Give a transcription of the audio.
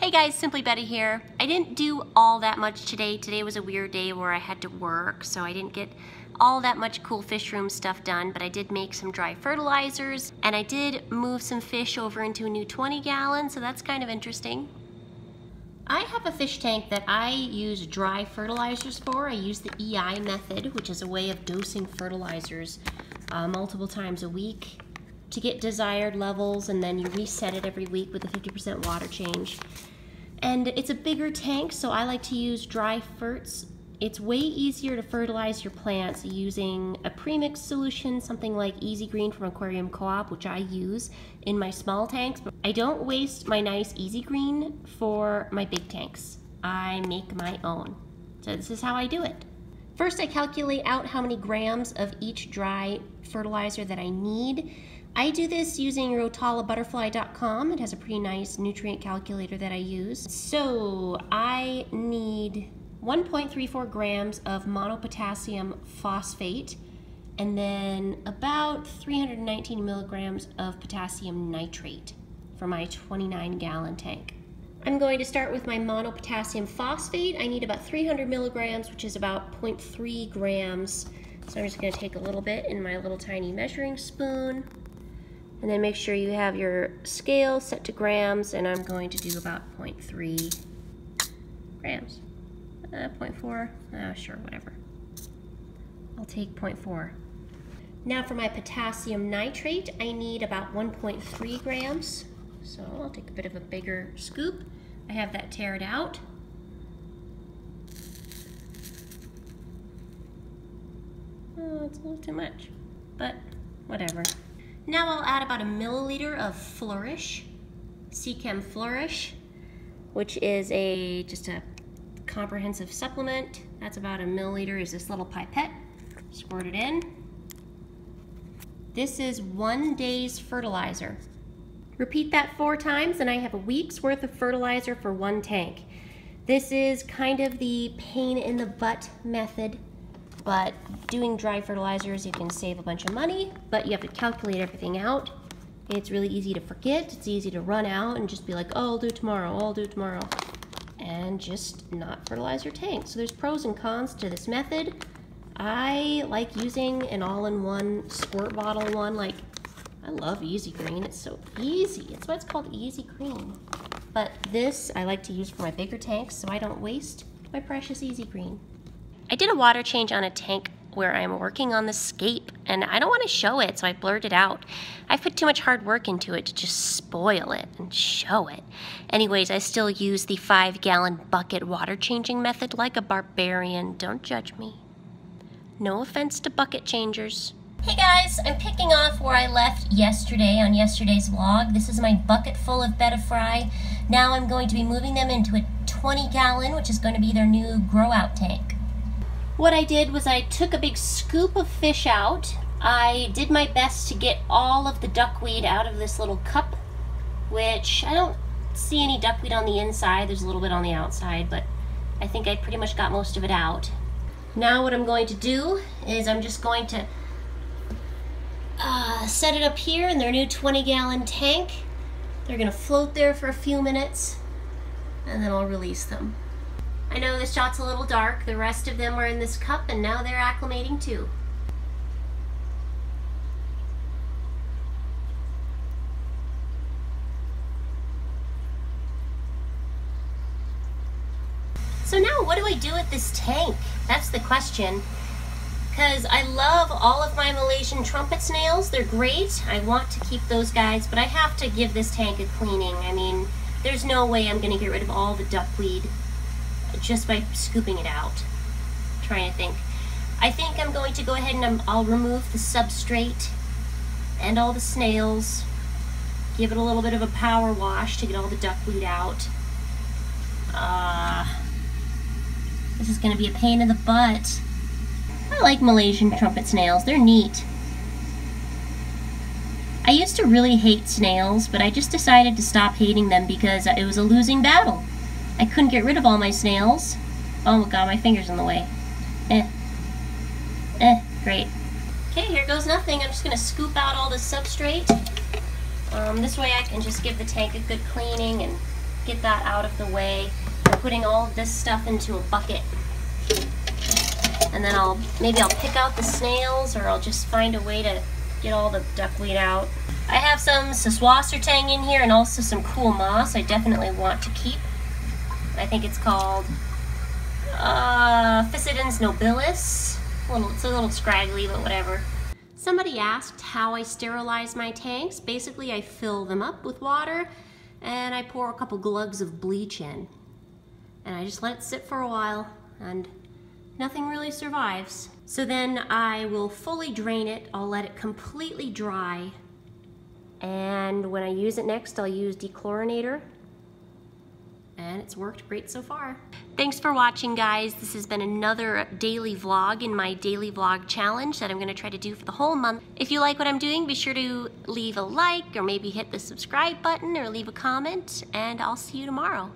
Hey guys, Simply Betta here. I didn't do all that much today. Today was a weird day where I had to work, so I didn't get all that much cool fish room stuff done, but I did make some dry fertilizers, and I did move some fish over into a new 20-gallon, so that's kind of interesting. I have a fish tank that I use dry fertilizers for. I use the EI method, which is a way of dosing fertilizers multiple times a week to get desired levels, and then you reset it every week with a 50% water change. And it's a bigger tank, so I like to use dry Ferts. It's way easier to fertilize your plants using a premix solution, something like Easy Green from Aquarium Co-op, which I use in my small tanks. But I don't waste my nice Easy Green for my big tanks. I make my own. So this is how I do it. First, I calculate out how many grams of each dry fertilizer that I need. I do this using rotalabutterfly.com. It has a pretty nice nutrient calculator that I use. So I need 1.34 grams of monopotassium phosphate and then about 319 milligrams of potassium nitrate for my 29-gallon tank. I'm going to start with my monopotassium phosphate. I need about 300 milligrams, which is about 0.3 grams. So I'm just going to take a little bit in my little tiny measuring spoon. And then make sure you have your scale set to grams, and I'm going to do about 0.3 grams. 0.4, sure, whatever. I'll take 0.4. Now for my potassium nitrate, I need about 1.3 grams. So I'll take a bit of a bigger scoop. I have that tared out. Oh, it's a little too much, but whatever. Now I'll add about a milliliter of Flourish, Seachem Flourish, which is just a comprehensive supplement. That's about a milliliter, is this little pipette. Squirt it in. This is 1 day's fertilizer. Repeat that 4 times and I have a week's worth of fertilizer for 1 tank. This is kind of the pain in the butt method. But doing dry fertilizers, you can save a bunch of money, but you have to calculate everything out. It's really easy to forget. It's easy to run out and just be like, oh, I'll do it tomorrow, I'll do it tomorrow, and just not fertilize your tank. So there's pros and cons to this method. I like using an all-in-one squirt bottle one. Like, I love Easy Green. It's so easy. It's why it's called Easy Green. But this I like to use for my bigger tanks so I don't waste my precious Easy Green. I did a water change on a tank where I'm working on the scape, and I don't want to show it, so I blurred it out. I put too much hard work into it to just spoil it and show it. Anyways, I still use the 5-gallon bucket water changing method like a barbarian. Don't judge me. No offense to bucket changers. Hey guys, I'm picking off where I left yesterday on yesterday's vlog. This is my bucket full of Betta fry. Now I'm going to be moving them into a 20-gallon, which is going to be their new grow-out tank. What I did was I took a big scoop of fish out. I did my best to get all of the duckweed out of this little cup, which I don't see any duckweed on the inside. There's a little bit on the outside, but I think I pretty much got most of it out. Now what I'm going to do is I'm just going to set it up here in their new 20-gallon tank. They're going to float there for a few minutes, and then I'll release them. I know this shot's a little dark. The rest of them were in this cup and now they're acclimating too. So now what do I do with this tank? That's the question. Because I love all of my Malaysian trumpet snails. They're great. I want to keep those guys, but I have to give this tank a cleaning. I mean, there's no way I'm going to get rid of all the duckweed just by scooping it out. I'm trying to think. I think I'm going to go ahead and I'll remove the substrate and all the snails, give it a little bit of a power wash to get all the duckweed out. This is going to be a pain in the butt. I like Malaysian trumpet snails. They're neat. I used to really hate snails, but I just decided to stop hating them because it was a losing battle. I couldn't get rid of all my snails. Oh my god, my finger's in the way. Great. Okay, here goes nothing. I'm just gonna scoop out all the substrate. This way I can just give the tank a good cleaning and get that out of the way. I'm putting all of this stuff into a bucket. And then maybe I'll pick out the snails, or I'll just find a way to get all the duckweed out. I have some Seswassertang in here and also some cool moss I definitely want to keep. I think it's called Physidens nobilis. It's a little scraggly, but whatever. Somebody asked how I sterilize my tanks. Basically, I fill them up with water and I pour a couple glugs of bleach in. And I just let it sit for a while, and nothing really survives. So then I will fully drain it. I'll let it completely dry. And when I use it next, I'll use dechlorinator. And it's worked great so far. Thanks for watching, guys. This has been another daily vlog in my daily vlog challenge that I'm gonna try to do for the whole month. If you like what I'm doing, be sure to leave a like, or maybe hit the subscribe button, or leave a comment, and I'll see you tomorrow.